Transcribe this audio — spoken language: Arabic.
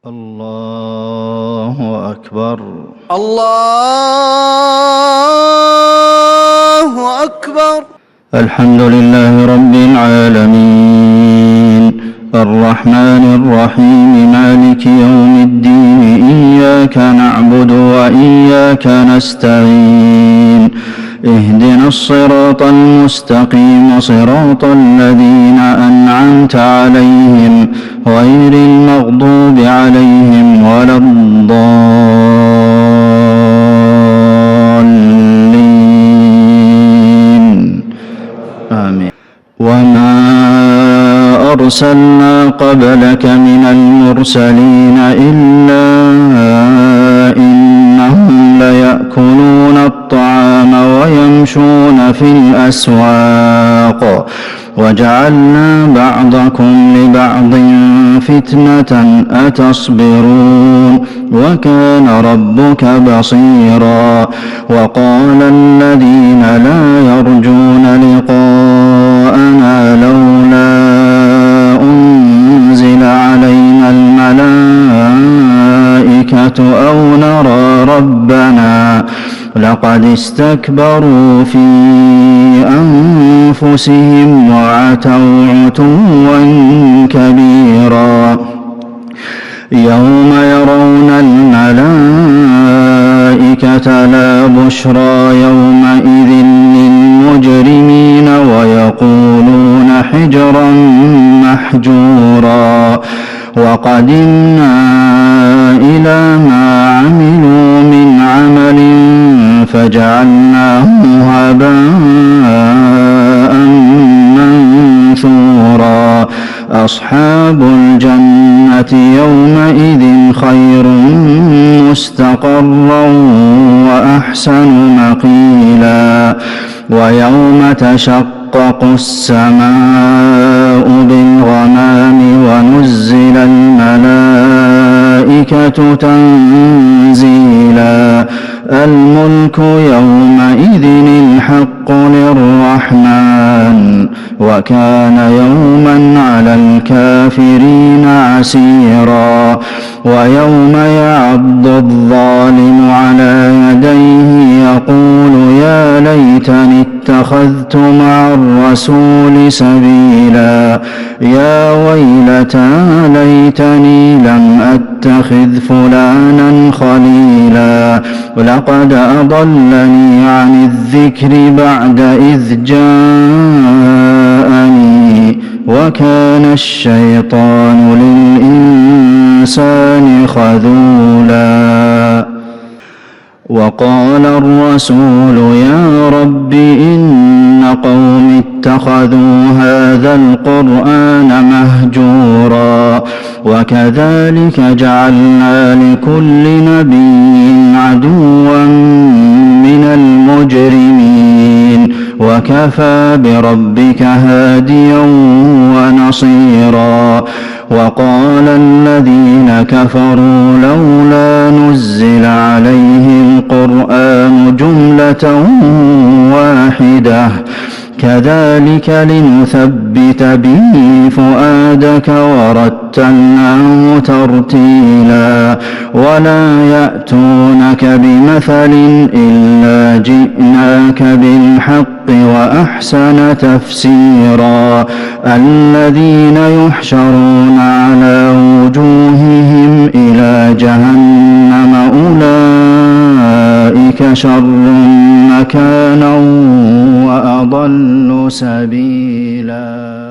الله أكبر. الله أكبر. الحمد لله رب العالمين الرحمن الرحيم مالك يوم الدين إياك نعبد وإياك نستعين اهدنا الصراط المستقيم صراط الذين أنعمت عليهم غير المغضوب عليهم ولا الضالين آمين. وما أرسلنا قبلك من المرسلين إلا إنهم ليأكلون الطعام ويمشون في الأسواق وجعلنا بعضكم لبعض فتنة أتصبرون وكان ربك بصيرا. وقال الذين لا يرجون لقاءنا لولا أنزل علينا الملائكة أو نرى ربنا لقد استكبروا في أنفسهم وعتوا عتوا كبيرا. يوم يرون الملائكة لا بشرى يومئذ للمجرمين ويقولون حجرا محجورا. وقدمنا إلى ما عملوا من عمل فجعلناه هباء منثورا. أصحاب الجنة يومئذ خير مستقرا وأحسن مقيلا. ويوم تشقق السماء بالغمام ونزل الملائكة تنزيلا. الملك يومئذ الحق للرحمن وكان يوما على الكافرين عسيرا. ويوم يعض الظالم على يديه يقول يا ليتني اتخذت مع الرسول سبيلا. يا ويلتى ليتني لم أتخذ فلانا خليلا لقد أضلني عن الذكر بعد إذ جاءني وكان الشيطان للإنسان خذولا. وقال الرسول يا رب إن قومي اتخذوا هذا القرآن مهجورا. وكذلك جعلنا لكل نبي عدوا من المجرمين وكفى بربك هاديا ونصيرا. وقال الذين كفروا لولا نزل عليه القرآن جملة واحدة كذلك لنثبت به فؤادك ورتلناه ترتيلا. ولا يأتونك بمثل إلا جئناك بالحق وأحسن تفسيرا. الذين يحشرون على وجوههم إلى جهنم أولئك شر مكانا وأضل سبيلا.